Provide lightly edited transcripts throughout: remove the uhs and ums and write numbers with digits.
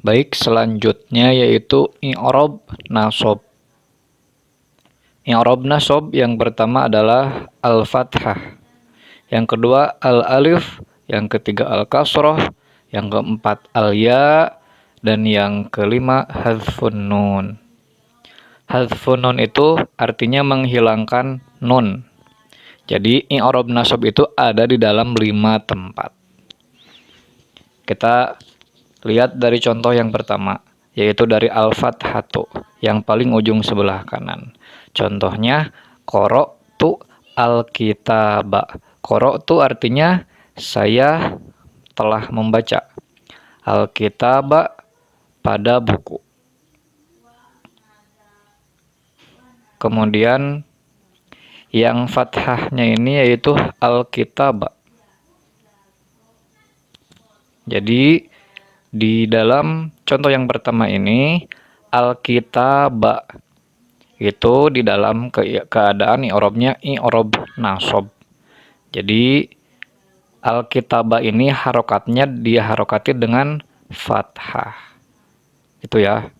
Baik, selanjutnya yaitu i'rab nasab. I'rab nasab yang pertama adalah al-fathah, yang kedua al-alif, yang ketiga al-kasrah, yang keempat al-ya, dan yang kelima hadzfun nun. Hadzfun nun itu artinya menghilangkan nun. Jadi i'rab nasab itu ada di dalam 5 tempat. Kita lihat dari contoh yang pertama, yaitu dari al-fathatu, yang paling ujung sebelah kanan. Contohnya qara'tu al-kitaba. Qara'tu artinya saya telah membaca. Al-kitaba pada buku. Kemudian yang fathahnya ini yaitu al-kitaba. Jadi di dalam contoh yang pertama ini al-kitaba itu di dalam keadaan i'rabnya i'rab nasab. Jadi al-kitaba ini harokatnya dia harokati dengan fathah. Itu ya.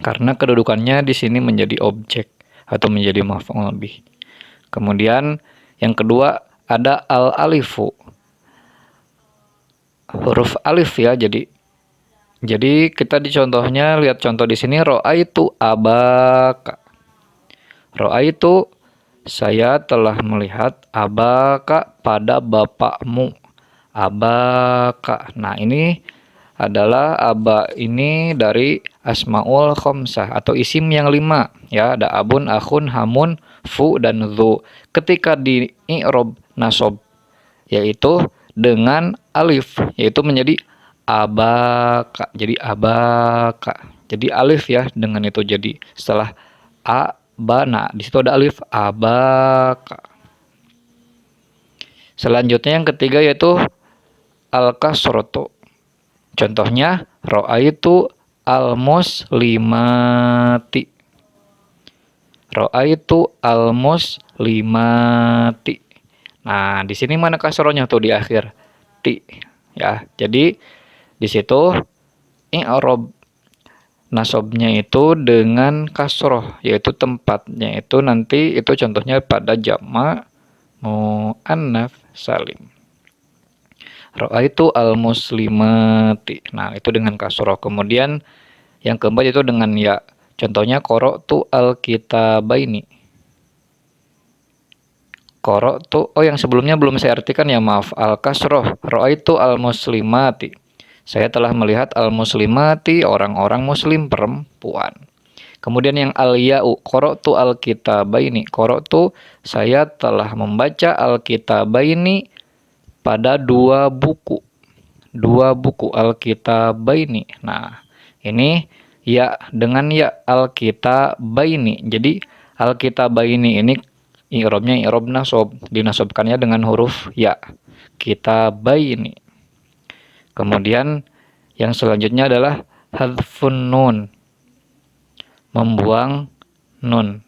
Karena kedudukannya di sini menjadi objek atau menjadi maf'ul bih. Kemudian yang kedua ada al-alifu. Huruf alif ya, jadi kita di contohnya lihat contoh di sini ra'aitu abaka. Ra'aitu saya telah melihat abaka pada bapakmu. Abaka. Nah, ini adalah aba ini dari asmaul khamsah atau isim yang 5 ya, ada abun, akhun, hamun, fu dan dzu. Ketika di i'rab nasab yaitu dengan alif, yaitu menjadi abaka. Jadi abaka. Jadi alif ya, dengan itu jadi setelah a ba, nah di situ ada alif, abaka. Selanjutnya yang ketiga yaitu al-kasratu. Contohnya ra'aitu al-muslimati. Ra'aitu al-muslimati. Nah, di sini mana kasrohnya tuh di akhir? Ti. Ya, jadi di situ i'rab nasabnya itu dengan kasroh, yaitu tempatnya itu nanti itu contohnya pada jamak muannats salim. Ra'aitu al-muslimati. Nah, itu dengan kasroh. Kemudian yang keempat itu dengan ya. Contohnya qara'tu al-kitabaini. Qara'tu, yang sebelumnya belum saya artikan ya, maaf. Al-kasroh. Ra'aitu al-muslimati. Saya telah melihat al-muslimati, orang-orang muslim perempuan. Kemudian yang al-ya'u, qara'tu al-kitabaini. Qara'tu, saya telah membaca al-kitabaini pada 2 buku. 2 buku al-kitabaini. Nah, ini ya dengan ya al-kitabaini. Jadi al-kitabaini ini i'rabnya i'rab nasab, dinasabkannya dengan huruf ya. Kitabaini. Kemudian yang selanjutnya adalah hadzfun nun. Membuang nun.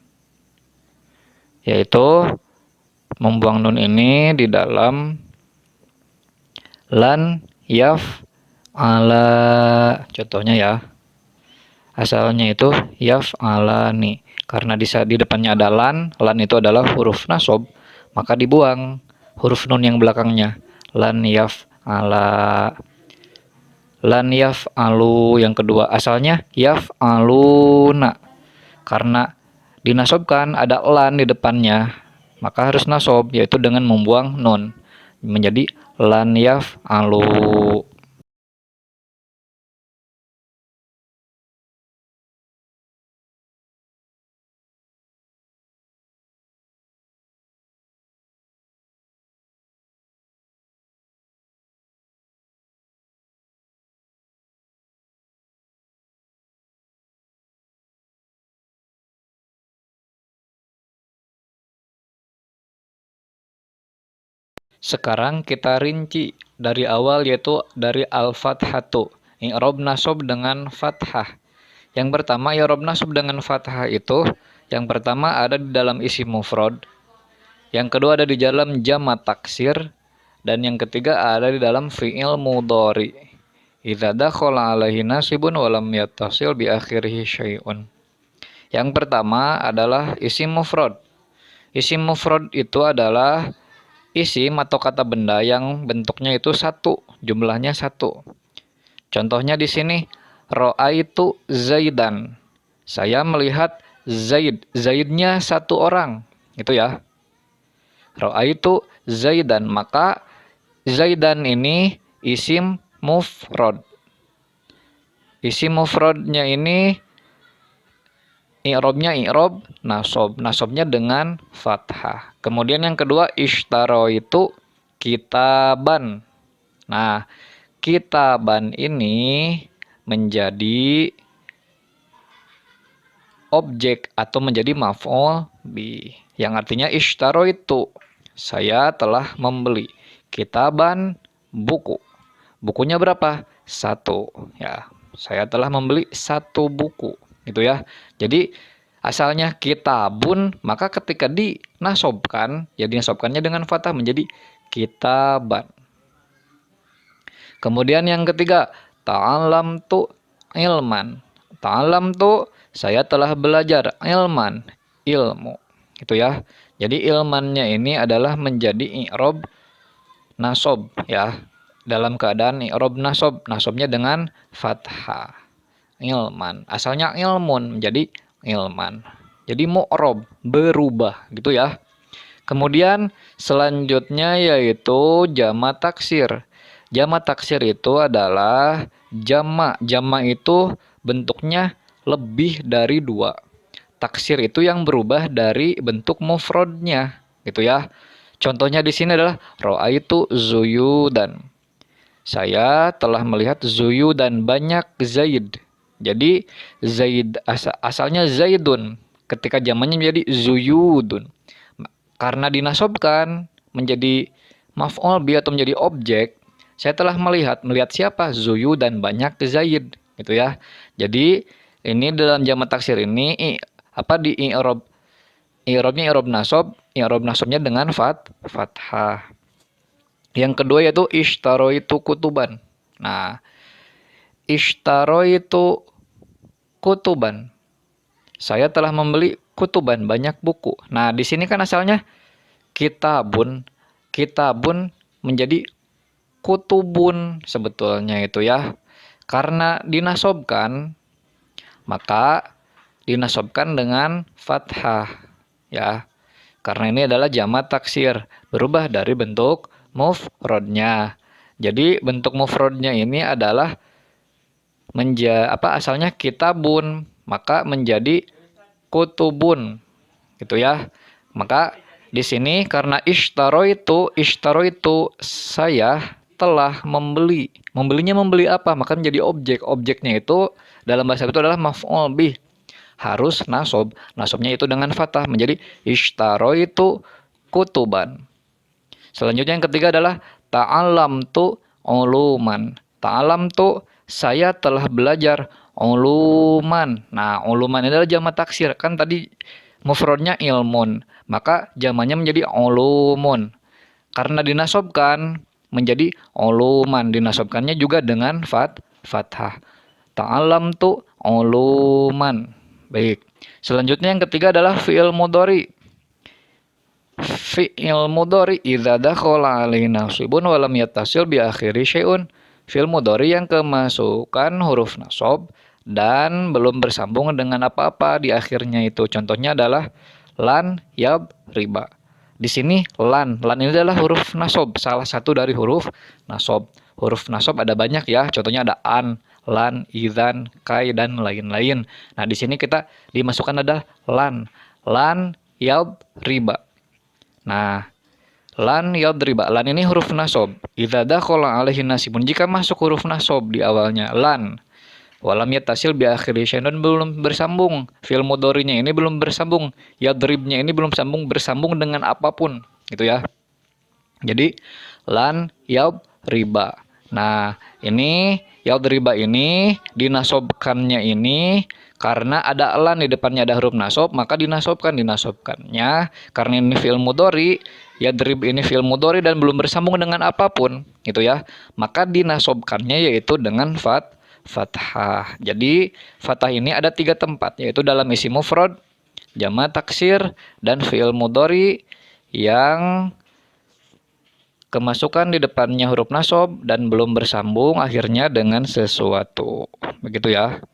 Yaitu membuang nun ini di dalam lan yaf ala, contohnya ya, asalnya itu yaf ala nih, karena di depannya ada lan itu adalah huruf nasab, maka dibuang huruf nun yang belakangnya, lan yaf ala. Lan yaf alu yang kedua, asalnya yaf aluna, karena dinasabkan ada lan di depannya, maka harus nasab, yaitu dengan membuang nun menjadi lan yaf'alu. Sekarang kita rinci dari awal, yaitu dari al-fathatu, i'rab nasab dengan fathah. Yang pertama i'rab nasab dengan fathah itu yang pertama ada di dalam isim mufrad, yang kedua ada di dalam jamak taksir, dan yang ketiga ada di dalam fi'il mudhari. Idza dakhala alaihi nasibun wa lam yattasil bi akhirih syai'un. Yang pertama adalah isim mufrad. Isim mufrad itu adalah isim atau kata benda yang bentuknya itu satu, jumlahnya satu. Contohnya di sini, ra'aitu Zaidan. Saya melihat Zaid. Zaidnya satu orang. Itu ya. Ra'aitu Zaidan. Maka Zaidan ini isim mufrad. Isim mufradnya ini i'rabnya i'rab nasab. Nasabnya dengan fathah. Kemudian yang kedua, ishtaro itu kitaban. Nah, kitaban ini menjadi objek atau menjadi maf'ul bi, yang artinya ishtaro itu saya telah membeli. Kitaban buku. Bukunya berapa? Satu. Ya, saya telah membeli satu buku. Gitu ya. Jadi asalnya kitabun, maka ketika dinasobkan, ya dinasobkannya dengan fathah menjadi kitaban. Kemudian yang ketiga, ta'allamtu ilman. Ta'allamtu, saya telah belajar, ilman, ilmu. Gitu ya. Jadi ilmannya ini adalah menjadi i'rab nasab ya. Dalam keadaan i'rab nasab, nasabnya dengan fathah. Ilman. Asalnya ilmun menjadi ilman. Jadi mu'rab, berubah gitu ya. Kemudian selanjutnya yaitu jama taksir. Jama taksir itu adalah jama. Jama itu bentuknya lebih dari dua. Taksir itu yang berubah dari bentuk mufradnya, gitu ya. Contohnya di sini adalah ra'aitu zuyudan. Saya telah melihat zuyudan, banyak Zaid. Jadi Zaid asalnya Zaidun. Ketika zamannya menjadi zuyudun. Karena dinasobkan menjadi maf'ul bi atau menjadi objek, saya telah melihat siapa? Zuyudan, banyak Zaid, gitu ya. Jadi ini dalam jamak taksir ini di i'rabnya i'rab nasab, i'rab nasabnya dengan fathah. Yang kedua yaitu ishtaraitu kutuban. Nah, ishtaraitu kutuban. Saya telah membeli kutuban, banyak buku. Nah, di sini kan asalnya kitabun. Kitabun menjadi kutubun sebetulnya itu ya. Karena dinasobkan, maka dinasobkan dengan fathah ya. Karena ini adalah jamak taksir, berubah dari bentuk mufradnya. Jadi bentuk mufradnya ini adalah asalnya kitabun, maka menjadi kutubun. Gitu ya. Maka di sini karena ishtaro itu saya telah membeli. Membelinya membeli apa? Maka menjadi objek. Objeknya itu dalam bahasa itu adalah maf'ul bih. Harus nasab. Nasabnya itu dengan fathah menjadi ishtaro itu kutuban. Selanjutnya yang ketiga adalah ta'allamtu uluman. Ta'allamtu, saya telah belajar uluman. Nah, uluman adalah jamak taksir. Kan tadi mufradnya ilmun. Maka jamannya menjadi ulumun. Karena dinasobkan menjadi uluman. Dinasobkannya juga dengan fathah. Ta'allamtu uluman. Baik. Selanjutnya yang ketiga adalah fi'il mudhari. Fi'il mudhari idza dakhala alaihi nasibun wa lam yattasil bi akhiri syai'un. Fi'il mudhari yang kemasukan huruf nasab dan belum bersambung dengan apa-apa di akhirnya itu. Contohnya adalah lan yab riba. Di sini lan ini adalah huruf nasab, salah satu dari huruf nasab. Huruf nasab ada banyak ya, contohnya ada an, lan, idzan, kai dan lain-lain. Nah, di sini kita dimasukkan ada lan yab riba. Nah, lan yadriba. Lan ini huruf nasab. Idza dakhala alaihi nasibun. Jika masuk huruf nasab di awalnya lan. Walam yattasil bi akhiri syai'un, belum bersambung. Fi'il mudhari'nya ini belum bersambung. Yadribnya ini belum bersambung dengan apapun, gitu ya. Jadi lan yadriba. Nah, ini Yadriba ini dinasobkannya ini karena ada lan di depannya, ada huruf nasob, maka dinasobkannya karena ini fi'il mudhari, yadrib ini fi'il mudhari dan belum bersambung dengan apapun gitu ya. Maka dinasobkannya yaitu dengan fathah. Jadi fathah ini ada 3 tempat, yaitu dalam isim mufrad, jamak taksir, dan fi'il mudhari yang kemasukan di depannya huruf nasab dan belum bersambung akhirnya dengan sesuatu. Begitu ya.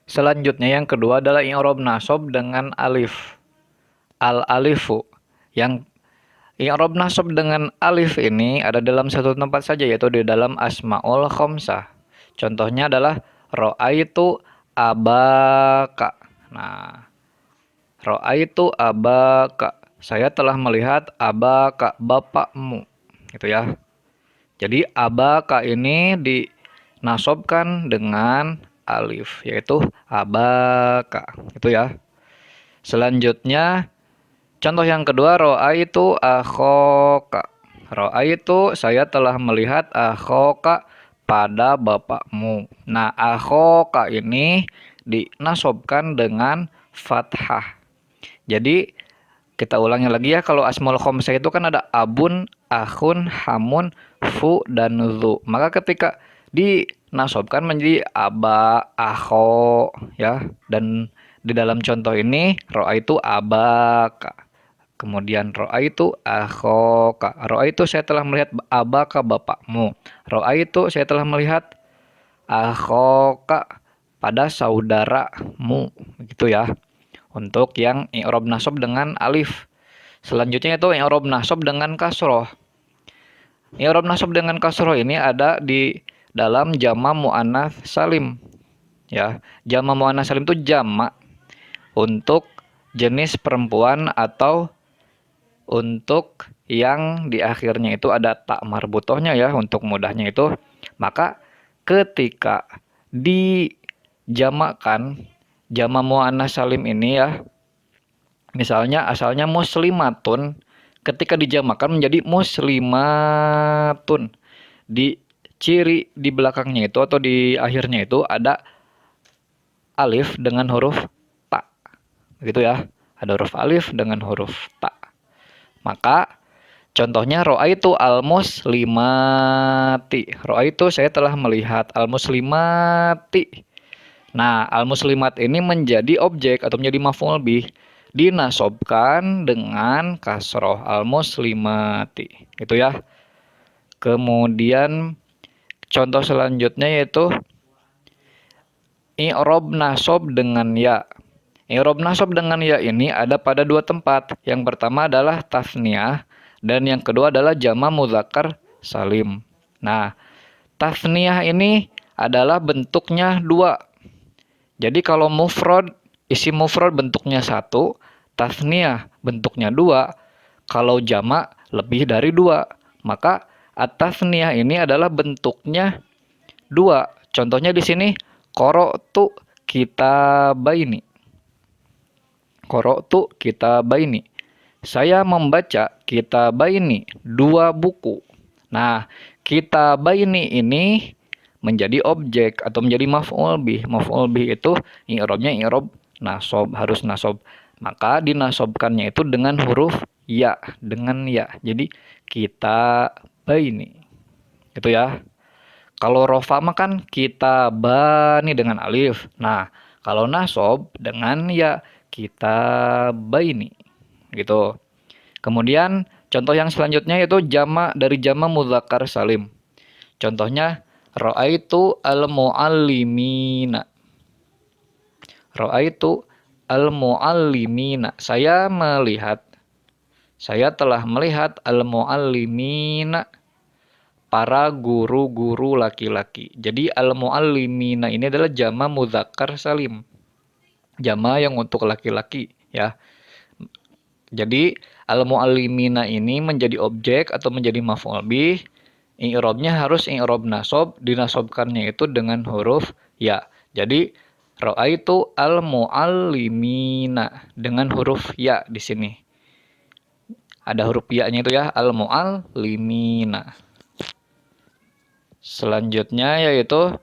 Selanjutnya yang kedua adalah i'rab nasab dengan alif. Al-alifu. Yang i'rab nasab dengan alif ini ada dalam satu tempat saja, yaitu di dalam asmaul khamsah. Contohnya adalah ra'aitu abaka. Nah, ra'aitu abaka. Saya telah melihat abaka, bapakmu. Gitu ya. Jadi abaka ini dinasobkan dengan alif, yaitu abaka. Itu ya. Selanjutnya contoh yang kedua, ra'aitu akhoka. Ra'aitu, saya telah melihat akhoka, pada bapakmu. Nah, akhoka ini dinasobkan dengan fathah. Jadi kita ulangi lagi ya, kalau asmaul khamsah itu kan ada abun, akhun, hamun, fu, dan zu. Maka ketika dinasobkan menjadi aba, akho ya. Dan di dalam contoh ini ra'aitu abaka. Kemudian ra'aitu akhoka. Ra'aitu, saya telah melihat abaka, bapakmu. Ra'aitu, saya telah melihat akhoka, pada saudaramu. Begitu ya. Untuk yang i'rab nasab dengan alif. Selanjutnya itu i'rab nasab dengan kasroh. I'rab nasab dengan kasroh ini ada di dalam jama' muannats salim. Ya, jama' muannats salim itu jama' untuk jenis perempuan atau untuk yang di akhirnya itu ada tak marbutohnya ya, untuk mudahnya itu. Maka ketika dijamakkan jama' muannats salim ini ya, misalnya asalnya muslimatun, ketika dijamakkan menjadi muslimatun, di ciri di belakangnya itu atau di akhirnya itu ada alif dengan huruf ta, gitu ya, ada huruf alif dengan huruf ta. Maka contohnya ra'aitu al-muslimati. Ra'aitu, saya telah melihat al-muslimati. Nah, al-muslimat ini menjadi objek atau menjadi maf'ul bih, dinasobkan dengan kasroh, al-muslimati. Gitu ya. Kemudian contoh selanjutnya yaitu i'rab nasab dengan ya. I'rab nasab dengan ya ini ada pada 2 tempat. Yang pertama adalah tasniyah dan yang kedua adalah jama' mudzakkar salim. Nah, tasniyah ini adalah bentuknya 2. Jadi kalau mufrad, isim mufrad bentuknya 1, tasniyah bentuknya 2, kalau jamak lebih dari 2. Maka at-tasniyah ini adalah bentuknya 2. Contohnya di sini qara'tu kitabaini. Qara'tu kitabaini. Saya membaca kitabaini, 2 buku. Nah, kitabaini ini menjadi objek atau menjadi maf'ul bih. Maf'ul bih itu i'rabnya i'rab nasab, harus nasab. Maka dinasobkannya itu dengan huruf ya, dengan ya. Jadi kita baini. Itu ya. Kalau rofa mah kan kita bani dengan alif. Nah, kalau nasab dengan ya, kita baini. Gitu. Kemudian contoh yang selanjutnya yaitu jama' dari jama' mudzakkar salim. Contohnya ra'aitu al-muallimina. Ra'aitu al-muallimina. Saya telah melihat al-muallimina, para guru-guru laki-laki. Jadi al-muallimina ini adalah jama' mudzakkar salim. Jama' yang untuk laki-laki ya. Jadi al-muallimina ini menjadi objek atau menjadi maf'ul bih. I'rabnya harus i'rab nasab, dinasobkannya itu dengan huruf ya. Jadi ra'aitu al-muallimina dengan huruf ya di sini. Ada huruf ya-nya itu ya, al-muallimina. Selanjutnya yaitu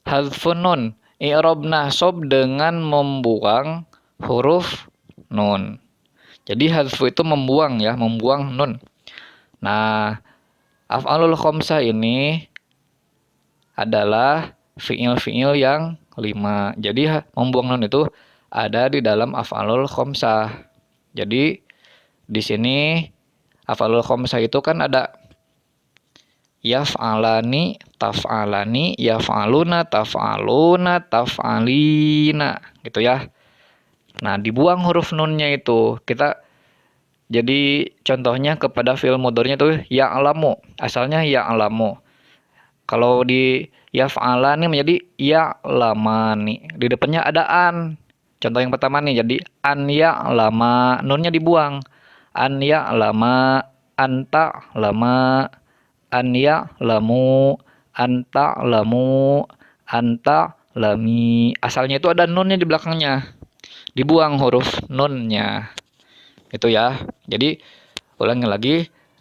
hadfun nun. I'rab nasab dengan membuang huruf nun. Jadi hadfu itu membuang ya, membuang nun. Nah, af'alul khamsah ini adalah fi'il-fi'il yang 5. Jadi membuang nun itu ada di dalam af'alul khamsah. Jadi di sini af'alul khamsah itu kan ada yaf'alani, taf'alani, yaf'aluna, taf'aluna, taf'alina, gitu ya. Nah, dibuang huruf nunnya itu. Kita jadi contohnya kepada fi'il mudhari'nya itu ya'lamu. Asalnya ya'lamu. Kalau di yaf'alani menjadi ya'lamani. Di depannya ada an. Contoh yang pertama nih, jadi an ya'lama, nunnya dibuang. An ya'lama, anta lama, an ya'lamu, anta lamu, anta lami. Asalnya itu ada nunnya di belakangnya. Dibuang huruf nunnya. Itu ya. Jadi ulangi lagi,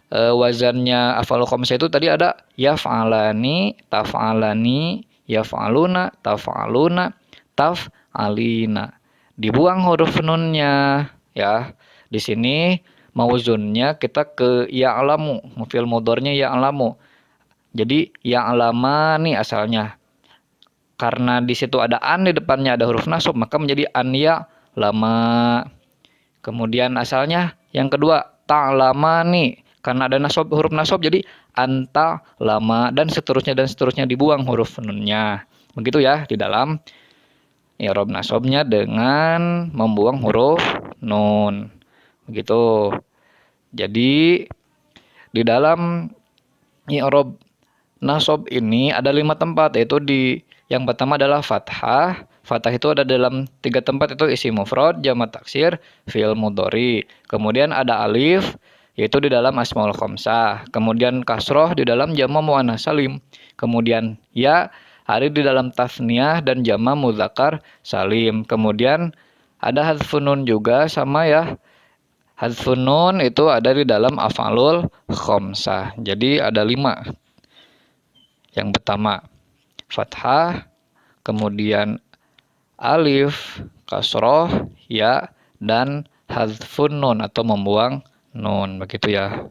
wazannya af'alul khamsah itu tadi ada yaf'alani, taf'alani, yaf'aluna, taf'aluna, taf'alina. Dibuang huruf nunnya ya. Di sini mauzunnya kita ke ya'lamu, fi'il mudhari'nya ya'lamu. Jadi ya'lamani asalnya. Karena di situ ada an di depannya, ada huruf nasab, maka menjadi an ya'lama. Kemudian asalnya yang kedua ta'lamani, karena ada nasab, huruf nasab, jadi anta lama, dan seterusnya dibuang huruf nunnya. Begitu ya di dalam i'rab nasabnya dengan membuang huruf nun. Begitu. Jadi di dalam i'rab nasab ini ada 5 tempat, yaitu yang pertama adalah fathah. Fathah itu ada dalam 3 tempat, itu isim mufrad, jamak taksir, fi'il mudhari. Kemudian ada alif, yaitu di dalam asmaul khamsah. Kemudian kasroh di dalam jamak muannats salim. Kemudian ya ada di dalam tasniyah dan jamak muzakkar salim. Kemudian ada hadfun nun juga sama ya. Hadfun nun itu ada di dalam af'alul khamsah. Jadi ada 5. Yang pertama fathah, kemudian alif, kasroh, ya, dan hadfun nun atau membuang nun. Begitu ya.